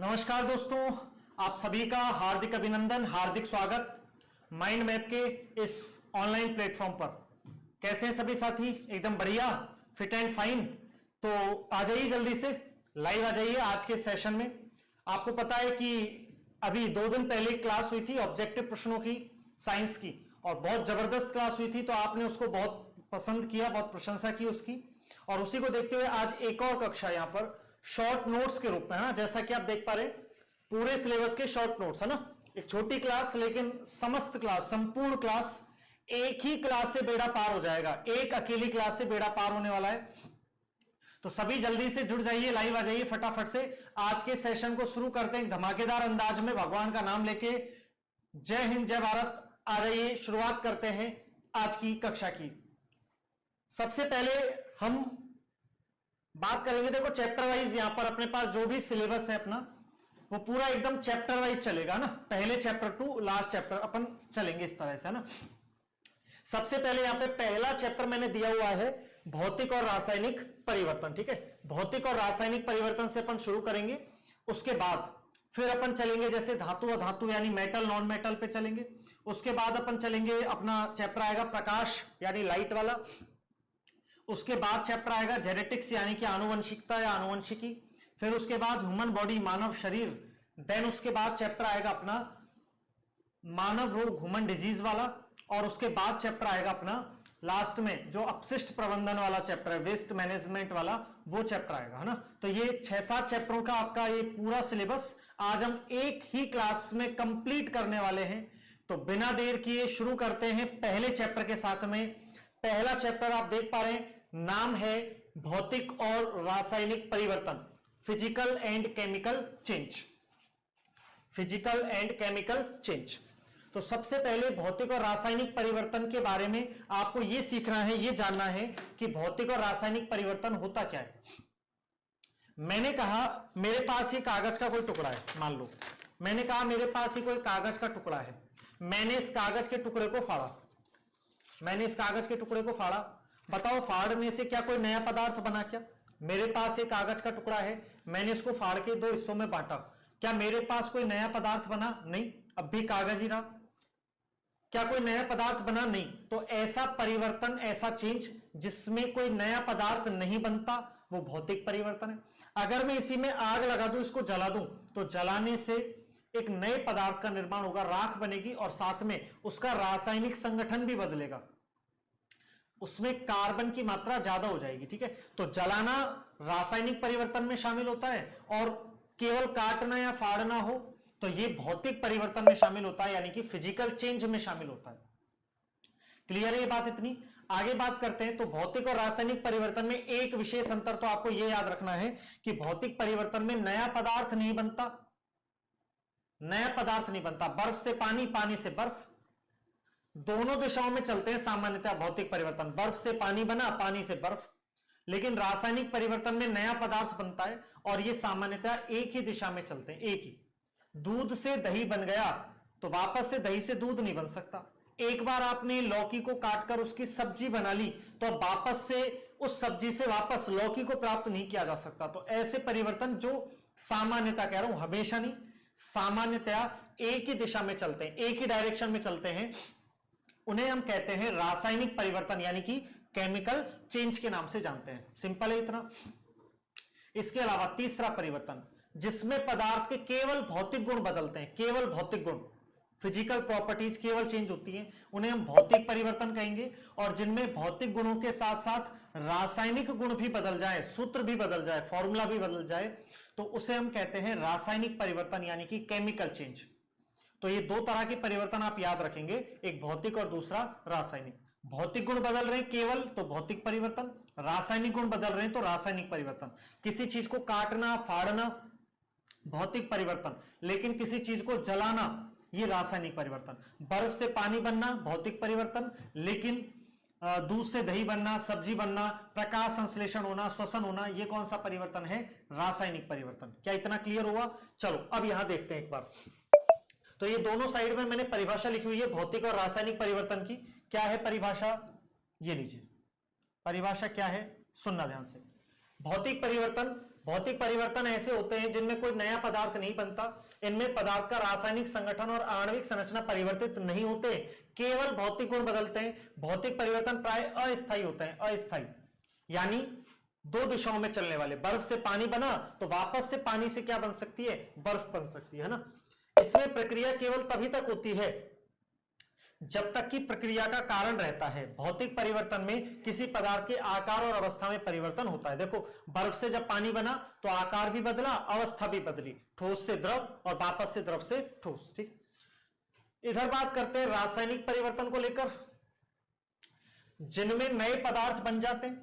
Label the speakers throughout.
Speaker 1: नमस्कार दोस्तों, आप सभी का हार्दिक अभिनंदन, हार्दिक स्वागत माइंड मैप के इस ऑनलाइन प्लेटफॉर्म पर। कैसे हैं सभी साथी? एकदम बढ़िया, फिट एंड फाइन। तो आ जाइए, जल्दी से लाइव आ जाइए आज के सेशन में। आपको पता है कि अभी 2 दिन पहले क्लास हुई थी ऑब्जेक्टिव प्रश्नों की, साइंस की, और बहुत जबरदस्त क्लास हुई थी। तो आपने उसको बहुत पसंद किया, बहुत प्रशंसा की उसकी, और उसी को देखते हुए आज एक और कक्षा यहां पर शॉर्ट नोट्स के रूप में है ना, जैसा कि आप देख पा रहे पूरे सिलेबस के शॉर्ट नोट्स है ना। एक छोटी क्लास लेकिन समस्त क्लास, संपूर्ण क्लास एक ही क्लास से बेड़ा पार हो जाएगा, एक अकेली क्लास से बेड़ा पार होने वाला है। तो सभी जल्दी से जुड़ जाइए, लाइव आ जाइए फटाफट से। आज के सेशन को शुरू करते हैं धमाकेदार अंदाज में, भगवान का नाम लेके। जय हिंद, जय भारत। आ जाइए, शुरुआत करते हैं आज की कक्षा की। सबसे पहले हम बात करेंगे, देखो चैप्टर वाइज यहां पर अपने पास जो भी सिलेबस है अपना, वो पूरा एकदम चैप्टर वाइज चलेगा ना। पहले चैप्टर टू लास्ट चैप्टर अपन चलेंगे इस तरह से ना। सबसे पहले यहां पे पहला चैप्टर मैंने दिया हुआ है भौतिक और रासायनिक परिवर्तन। ठीक है, भौतिक और रासायनिक परिवर्तन से अपन शुरू करेंगे। उसके बाद फिर अपन चलेंगे जैसे धातु अधातु यानी मेटल नॉन मेटल पे चलेंगे। उसके बाद अपन चलेंगे, अपना चैप्टर आएगा प्रकाश यानी लाइट वाला। उसके बाद चैप्टर आएगा जेनेटिक्स यानी कि आनुवंशिकता या आनुवंशिकी। फिर उसके बाद ह्यूमन बॉडी, मानव शरीर। देन उसके बाद चैप्टर आएगा अपना मानव रोग, ह्यूमन डिजीज वाला। और उसके बाद चैप्टर आएगा अपना लास्ट में जो अपशिष्ट प्रबंधन वाला चैप्टर है, वेस्ट मैनेजमेंट वाला, वो चैप्टर आएगा है ना। तो ये 6-7 चैप्टरों का आपका ये पूरा सिलेबस आज हम एक ही क्लास में कंप्लीट करने वाले हैं। तो बिना देर किए शुरू करते हैं पहले चैप्टर के साथ में। पहला चैप्टर आप देख पा रहे हैं, नाम है भौतिक और रासायनिक परिवर्तन, physical and chemical change. Physical and chemical change. तो सबसे पहले भौतिक और रासायनिक परिवर्तन के बारे में आपको यह सीखना है, यह जानना है कि भौतिक और रासायनिक परिवर्तन होता क्या है। मैंने कहा मेरे पास ये कागज का कोई टुकड़ा है, मान लो मैंने कहा मेरे पास ये कोई कागज का टुकड़ा है। मैंने इस कागज के टुकड़े को फाड़ा, मैंने इस कागज के टुकड़े को फाड़ा। बताओ फाड़ने से क्या कोई नया पदार्थ बना? क्या मेरे पास एक कागज का टुकड़ा है, मैंने इसको फाड़ के 2 हिस्सों में बांटा, क्या मेरे पास कोई नया पदार्थ बना? नहीं, अब भी कागज ही रहा। क्या कोई नया पदार्थ बना? नहीं। तो ऐसा परिवर्तन, ऐसा चेंज जिसमें कोई नया पदार्थ नहीं बनता, वो भौतिक परिवर्तन है। अगर मैं इसी में आग लगा दूं, इसको जला दूं, तो जलाने से एक नए पदार्थ का निर्माण होगा, राख बनेगी, और साथ में उसका रासायनिक संगठन भी बदलेगा, उसमें कार्बन की मात्रा ज्यादा हो जाएगी। ठीक है, तो जलाना रासायनिक परिवर्तन में शामिल होता है, और केवल काटना या फाड़ना हो तो यह भौतिक परिवर्तन में शामिल होता है, यानी कि फिजिकल चेंज में शामिल होता है। क्लियर है ये बात? इतनी आगे बात करते हैं। तो भौतिक और रासायनिक परिवर्तन में एक विशेष अंतर तो आपको यह याद रखना है कि भौतिक परिवर्तन में नया पदार्थ नहीं बनता, नया पदार्थ नहीं बनता। बर्फ से पानी, पानी से बर्फ, दोनों दिशाओं में चलते हैं सामान्यतः भौतिक परिवर्तन। बर्फ से पानी बना, पानी से बर्फ। लेकिन रासायनिक परिवर्तन में नया पदार्थ बनता है और यह सामान्यतः एक ही दिशा में चलते हैं, एक ही। दूध से दही बन गया तो वापस से दही से दूध नहीं बन सकता। एक बार आपने लौकी को काटकर उसकी सब्जी बना ली तो अब वापस से उस सब्जी से वापस लौकी को प्राप्त नहीं किया जा सकता। तो ऐसे परिवर्तन जो सामान्यतः कह रहा हूं, हमेशा नहीं, सामान्यतः एक ही दिशा में चलते हैं, एक ही डायरेक्शन में चलते हैं, उन्हें हम कहते हैं रासायनिक परिवर्तन, यानी कि केमिकल चेंज के नाम से जानते हैं। सिंपल है इतना। इसके अलावा तीसरा परिवर्तन, जिसमें पदार्थ के केवल भौतिक गुण बदलते हैं, केवल भौतिक गुण, फिजिकल प्रॉपर्टीज केवल चेंज होती हैं, उन्हें हम भौतिक परिवर्तन कहेंगे। और जिनमें भौतिक गुणों के साथ साथ रासायनिक गुण भी बदल जाए, सूत्र भी बदल जाए, फॉर्मूला भी बदल जाए, तो उसे हम कहते हैं रासायनिक परिवर्तन, यानी कि केमिकल चेंज। तो ये 2 तरह के परिवर्तन आप याद रखेंगे, एक भौतिक और दूसरा रासायनिक। भौतिक गुण बदल रहे हैं केवल तो भौतिक परिवर्तन, रासायनिक गुण बदल रहे हैं तो रासायनिक परिवर्तन। किसी चीज को काटना, फाड़ना भौतिक परिवर्तन, लेकिन किसी चीज को जलाना ये रासायनिक परिवर्तन। बर्फ से पानी बनना भौतिक परिवर्तन, लेकिन दूध से दही बनना, सब्जी बनना, प्रकाश संश्लेषण होना, श्वसन होना, ये कौन सा परिवर्तन है? रासायनिक परिवर्तन। क्या इतना क्लियर हुआ? चलो अब यहां देखते हैं एक बार। तो ये दोनों साइड में मैंने परिभाषा लिखी हुई है भौतिक और रासायनिक परिवर्तन की। क्या है परिभाषा? ये लीजिए, परिभाषा क्या है, सुनना ध्यान से। भौतिक परिवर्तन भौतिक परिवर्तन ऐसे होते हैं जिनमें कोई नया पदार्थ नहीं बनता, इनमें पदार्थ का रासायनिक संगठन और आणविक संरचना परिवर्तित नहीं होते, केवल भौतिक गुण बदलते हैं। भौतिक परिवर्तन प्राय अस्थायी होते हैं, अस्थायी यानी दो दिशाओं में चलने वाले। बर्फ से पानी बना तो वापस से पानी से क्या बन सकती है, बर्फ बन सकती है ना। इसमें प्रक्रिया केवल तभी तक होती है जब तक कि प्रक्रिया का कारण रहता है। भौतिक परिवर्तन में किसी पदार्थ के आकार और अवस्था में परिवर्तन होता है। देखो बर्फ से जब पानी बना तो आकार भी बदला, अवस्था भी बदली, ठोस से द्रव और वापस से द्रव से ठोस। ठीक, इधर बात करते हैं रासायनिक परिवर्तन को लेकर, जिनमें नए पदार्थ बन जाते हैं,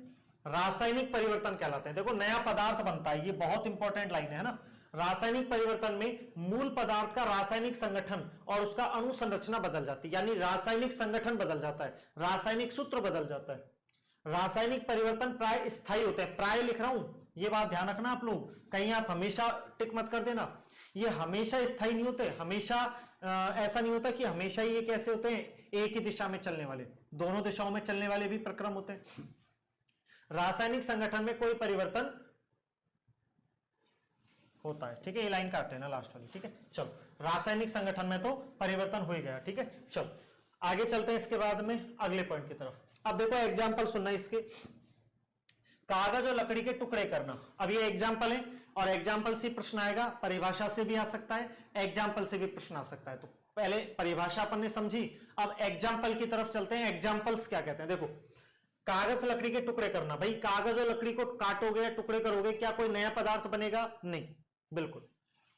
Speaker 1: रासायनिक परिवर्तन कहलाते हैं। देखो नया पदार्थ बनता है, ये बहुत इंपॉर्टेंट लाइन है ना। रासायनिक परिवर्तन में मूल पदार्थ का रासायनिक संगठन और उसका अणु संरचना बदल जाती है, यानी रासायनिक संगठन बदल जाता है, रासायनिक सूत्र बदल जाता है। रासायनिक परिवर्तन प्राय स्थायी होते हैं, प्राय लिख रहा हूं, ये बात ध्यान रखना आप लोग, कहीं आप हमेशा टिक मत कर देना। ये हमेशा स्थायी नहीं होते, हमेशा ऐसा नहीं होता कि हमेशा ये कैसे होते हैं, एक ही दिशा में चलने वाले, दोनों दिशाओं में चलने वाले भी प्रक्रम होते हैं। रासायनिक संगठन में कोई परिवर्तन होता है, ठीक है, ये लाइन काट लेना लास्ट वाली, ठीक है। चलो रासायनिक संगठन में तो परिवर्तन हो ही गया, ठीक है। चलो आगे चलते हैं इसके बाद में अगले पॉइंट की तरफ। अब देखो एग्जांपल सुनना इसके, कागज और लकड़ी के टुकड़े करना। अब ये एग्जांपल है और एग्जांपल से प्रश्न आएगा, परिभाषा से भी आ सकता है, एग्जांपल से भी प्रश्न आ सकता है। तो पहले परिभाषा अपन ने समझी, अब एग्जांपल की तरफ चलते हैं। एग्जांपल्स क्या कहते हैं, देखो कागज लकड़ी के टुकड़े करना, भाई कागज और लकड़ी को काटोगे या टुकड़े करोगे, क्या कोई नया पदार्थ बनेगा, नहीं, बिल्कुल।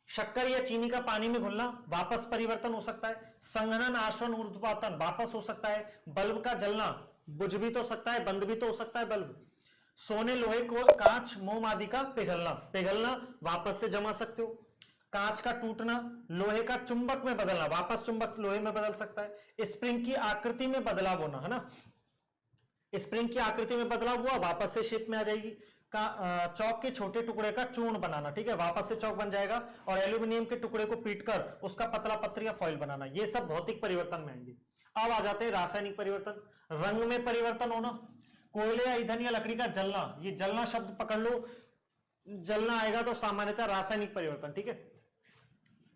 Speaker 1: शक्कर या चीनी का पानी में घुलना, वापस परिवर्तन हो सकता है। संघनन, आश्वन, ऊर्ध्वपातन, वापस हो सकता है। बल्ब का जलना, बुझ भी तो सकता है, बंद भी तो हो सकता है बल्ब। सोने, लोहे को, कांच, मोम आदि का पिघलना, पिघलना वापस से जमा सकते हो। कांच का टूटना, लोहे का चुंबक में बदलना, वापस चुंबक लोहे में बदल सकता है। स्प्रिंग की आकृति में बदलाव होना, है ना, स्प्रिंग की आकृति में बदलाव हुआ, वापस से शेप में आ जाएगी। चौक के छोटे टुकड़े का चूर्ण बनाना, ठीक है, वापस से चौक बन जाएगा। और एल्यूमिनियम के टुकड़े को पीटकर उसका पतला पत्र या फॉइल बनाना, ये सब भौतिक परिवर्तन में आएंगे। अब आ जाते हैं रासायनिक परिवर्तन। रंग में परिवर्तन होना, कोयले या ईंधन या लकड़ी का जलना, ये जलना शब्द पकड़ लो, जलना आएगा तो सामान्यतः रासायनिक परिवर्तन, ठीक है।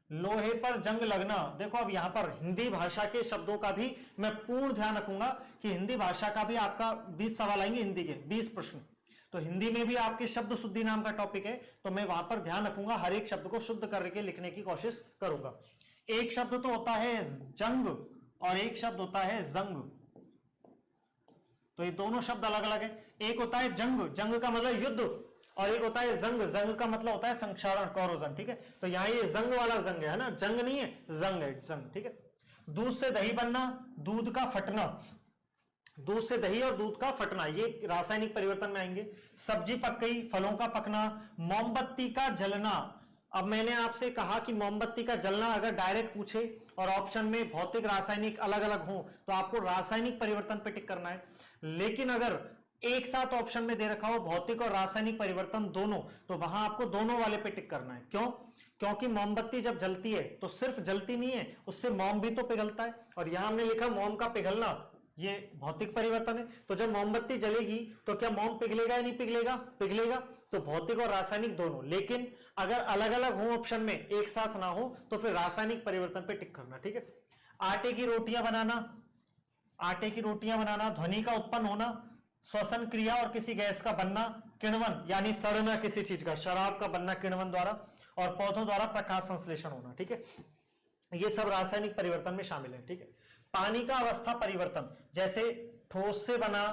Speaker 1: लोहे पर जंग लगना, देखो अब यहां पर हिंदी भाषा के शब्दों का भी मैं पूर्ण ध्यान रखूंगा कि हिंदी भाषा का भी आपका 20 सवाल आएंगे, हिंदी के 20 प्रश्न। तो हिंदी में भी आपके शब्द शुद्धि नाम का टॉपिक है, तो मैं वहां पर ध्यान रखूंगा, हर एक शब्द को शुद्ध करके लिखने की कोशिश करूंगा। एक शब्द तो होता है जंग और एक शब्द होता है जंग, तो ये दोनों शब्द अलग अलग है। एक होता है जंग, जंग का मतलब युद्ध, और एक होता है जंग, जंग का मतलब होता है संक्षारण, कोरोजन, ठीक है। तो यहां ये जंग वाला जंग है ना, जंग नहीं है, जंग है, जंग, ठीक है। दूध से दही बनना, दूध का फटना, दूध से दही और दूध का फटना, ये रासायनिक परिवर्तन में आएंगे। सब्जी पक गई, फलों का पकना, मोमबत्ती का जलना। अब मैंने आपसे कहा कि मोमबत्ती का जलना अगर डायरेक्ट पूछे और ऑप्शन में भौतिक रासायनिक अलग अलग हो तो आपको रासायनिक परिवर्तन पे टिक करना है। लेकिन अगर एक साथ ऑप्शन में दे रखा हो भौतिक और रासायनिक परिवर्तन दोनों, तो वहां आपको दोनों वाले पे टिक करना है। क्यों? क्योंकि मोमबत्ती जब जलती है तो सिर्फ जलती नहीं है, उससे मोम भी तो पिघलता है, और यहां हमने लिखा मोम का पिघलना, ये भौतिक परिवर्तन है। तो जब मोमबत्ती जलेगी तो क्या मोम पिघलेगा या नहीं पिघलेगा? पिघलेगा। तो भौतिक और रासायनिक दोनों, लेकिन अगर अलग अलग हो ऑप्शन में, एक साथ ना हो, तो फिर रासायनिक परिवर्तन पे टिक करना, ठीक है। आटे की रोटियां बनाना, आटे की रोटियां बनाना, ध्वनि का उत्पन्न होना, श्वसन क्रिया और किसी गैस का बनना, किण्वन यानी सड़ना किसी चीज का, शराब का बनना किण्वन द्वारा, और पौधों द्वारा प्रकाश संश्लेषण होना, ठीक है। ये सब रासायनिक परिवर्तन में शामिल है, ठीक है। पानी का अवस्था परिवर्तन, जैसे ठोस से बना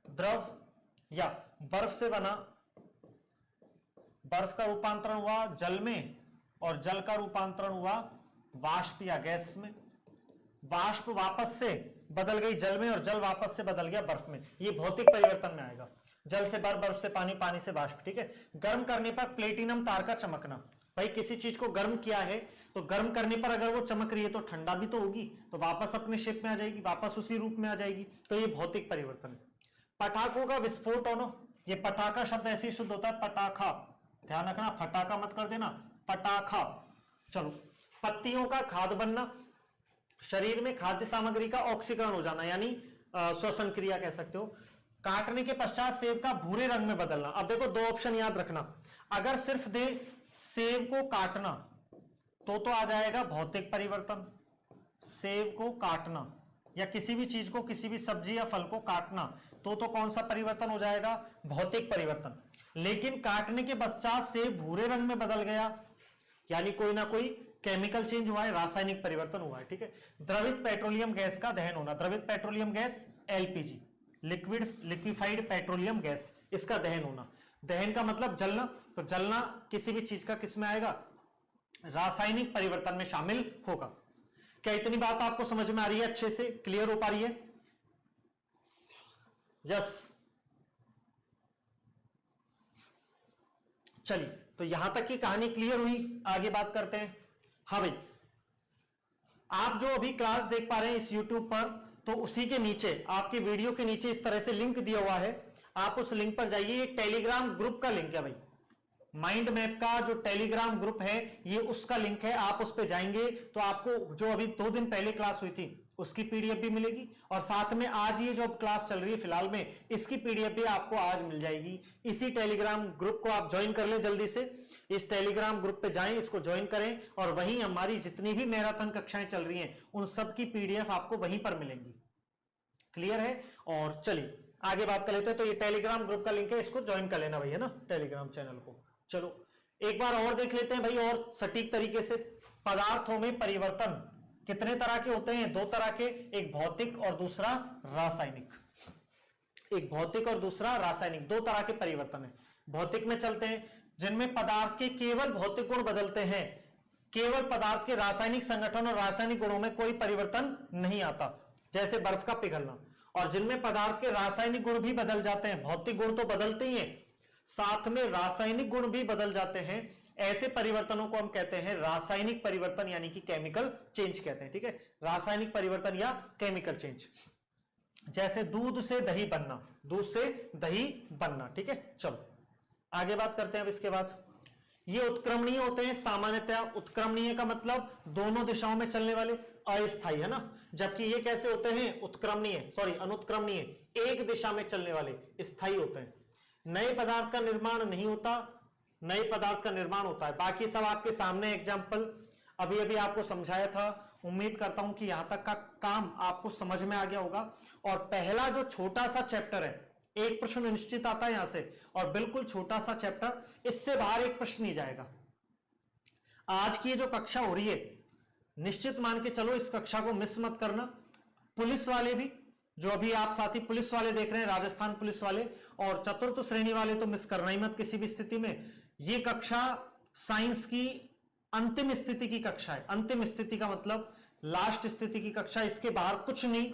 Speaker 1: द्रव या बर्फ से बना, बर्फ का रूपांतरण हुआ जल में और जल का रूपांतरण हुआ वाष्प या गैस में, वाष्प वापस से बदल गई जल में और जल वापस से बदल गया बर्फ में, ये भौतिक परिवर्तन में आएगा। जल से बर्फ, बर्फ से पानी, पानी से वाष्प, ठीक है। गर्म करने पर प्लेटिनम तार का चमकना, भाई किसी चीज को गर्म किया है तो गर्म करने पर अगर वो चमक रही है तो ठंडा भी तो होगी, तो वापस अपने शेप में आ जाएगी, वापस उसी रूप में आ जाएगी, तो ये भौतिक परिवर्तन है। पटाखों का विस्फोट होना, ये पटाखा शब्द ऐसे ही शुद्ध होता है पटाखा, ध्यान रखना, फटाका मत कर देना, पटाखा। चलो, पत्तियों का खाद बनना, शरीर में खाद्य सामग्री का ऑक्सीकरण हो जाना, यानी श्वसन क्रिया कह सकते हो। काटने के पश्चात सेब का भूरे रंग में बदलना। अब देखो दो ऑप्शन याद रखना, अगर सिर्फ दे सेब को काटना तो आ जाएगा भौतिक परिवर्तन। सेब को काटना या किसी भी चीज को, किसी भी सब्जी या फल को काटना तो कौन सा परिवर्तन हो जाएगा? भौतिक परिवर्तन। लेकिन काटने के पश्चात सेब भूरे रंग में बदल गया, यानी कोई ना कोई केमिकल चेंज हुआ है, रासायनिक परिवर्तन हुआ है। ठीक है, द्रवित पेट्रोलियम गैस का दहन होना, द्रवित petroleum gas LPG, liquefied petroleum gas, इसका दहन होना। दहन का मतलब जलना, तो जलना किसी भी चीज का किस में आएगा? रासायनिक परिवर्तन में शामिल होगा। क्या इतनी बात आपको समझ में आ रही है? अच्छे से क्लियर हो पा रही है? यस। चलिए, तो यहां तक की कहानी क्लियर हुई, आगे बात करते हैं। हाँ भाई, आप जो अभी क्लास देख पा रहे हैं इस YouTube पर, तो उसी के नीचे, आपके वीडियो के नीचे इस तरह से लिंक दिया हुआ है, आप उस लिंक पर जाइए। ये टेलीग्राम ग्रुप का लिंक है भाई, माइंड मैप का जो टेलीग्राम ग्रुप है ये उसका लिंक है। आप उस पे जाएंगे तो आपको जो अभी 2 दिन पहले क्लास हुई थी उसकी पीडीएफ भी मिलेगी, और साथ में आज ये जो क्लास चल रही है फिलहाल में, इसकी पीडीएफ भी आपको आज मिल जाएगी। इसी टेलीग्राम ग्रुप को आप ज्वाइन कर लें जल्दी से। इस टेलीग्राम ग्रुप पे जाएं, इसको ज्वाइन करें, और वहीं हमारी जितनी भी मैराथन कक्षाएं चल रही हैं उन सब की पीडीएफ आपको वहीं पर मिलेंगी। क्लियर है? और चलिए आगे बात कर लेते हैं। तो ये टेलीग्राम ग्रुप का लिंक है, इसको ज्वाइन कर लेना भाई, है ना, टेलीग्राम चैनल को। चलो एक बार और देख लेते हैं भाई, और सटीक तरीके से। पदार्थों में परिवर्तन कितने तरह के होते हैं? 2 तरह के, एक भौतिक और दूसरा रासायनिक। एक भौतिक और दूसरा रासायनिक, 2 तरह के परिवर्तन है। भौतिक में चलते हैं, जिनमें पदार्थ के केवल भौतिक गुण बदलते हैं, केवल पदार्थ के रासायनिक संगठन और रासायनिक गुणों में कोई परिवर्तन नहीं आता, जैसे बर्फ का पिघलना। और जिनमें पदार्थ के रासायनिक गुण भी बदल जाते हैं, भौतिक गुण तो बदलते ही हैं, साथ में रासायनिक गुण भी बदल जाते हैं, ऐसे परिवर्तनों को हम कहते हैं रासायनिक परिवर्तन, यानी कि केमिकल चेंज कहते हैं। ठीक है, रासायनिक परिवर्तन या केमिकल चेंज। जैसे दूध से दही बनना, दूध से दही बनना। ठीक है, चलो आगे बात करते हैं। अब इसके बाद ये उत्क्रमणीय होते हैं सामान्यतया। उत्क्रमणीय का मतलब दोनों दिशाओं में चलने वाले, अस्थायी, है ना। जबकि ये कैसे होते हैं? उत्क्रमणीय, सॉरी अनुत्क्रमणीय, एक दिशा में चलने वाले, स्थायी होते हैं। नए पदार्थ का निर्माण नहीं होता, नए पदार्थ का निर्माण होता है। बाकी सब आपके सामने एग्जाम्पल अभी अभी आपको समझाया था। उम्मीद करता हूं कि यहां तक का काम आपको समझ में आ गया होगा। और पहला जो छोटा सा चैप्टर है, एक प्रश्न निश्चित आता है यहां से, और बिल्कुल छोटा सा चैप्टर, इससे बाहर एक प्रश्न नहीं जाएगा। आज की ये जो कक्षा हो रही है, निश्चित मान के चलो इस कक्षा को मिस मत करना। पुलिस वाले भी, जो अभी आप साथी पुलिस वाले देख रहे हैं, राजस्थान पुलिस वाले, और चतुर्थ श्रेणी वाले तो मिस करना ही मत किसी भी स्थिति में। ये कक्षा साइंस की अंतिम स्थिति की कक्षा है। अंतिम स्थिति का मतलब लास्ट स्थिति की कक्षा, इसके बाहर कुछ नहीं।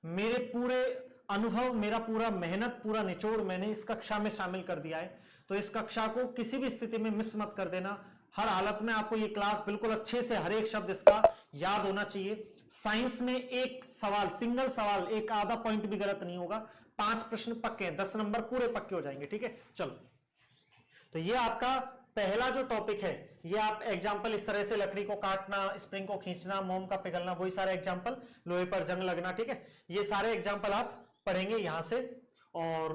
Speaker 1: मेरे पूरे अनुभव, मेरा पूरा मेहनत, पूरा निचोड़ मैंने इस कक्षा में शामिल कर दिया है। तो इस कक्षा को किसी भी स्थिति में मिस मत कर देना। हर हालत में आपको ये क्लास बिल्कुल अच्छे से, हर एक शब्द इसका याद होना चाहिए। साइंस में एक सवाल, सिंगल सवाल, एक आधा पॉइंट भी गलत नहीं होगा। 5 प्रश्न पक्के हैं, 10 नंबर पूरे पक्के हो जाएंगे। ठीक है, चलो। तो ये आपका पहला जो टॉपिक है, ये आप एग्जाम्पल इस तरह से, लकड़ी को काटना, स्प्रिंग को खींचना, मोम का पिघलना, वही सारे एग्जाम्पल, लोहे पर जंग लगना। ठीक है, ये सारे एग्जाम्पल आप पढ़ेंगे यहां से। और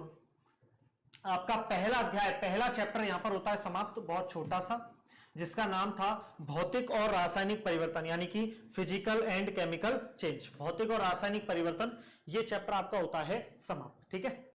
Speaker 1: आपका पहला अध्याय, पहला चैप्टर यहां पर होता है समाप्त, बहुत छोटा सा, जिसका नाम था भौतिक और रासायनिक परिवर्तन, यानी कि फिजिकल एंड केमिकल चेंज। भौतिक और रासायनिक परिवर्तन, ये चैप्टर आपका होता है समाप्त। ठीक है।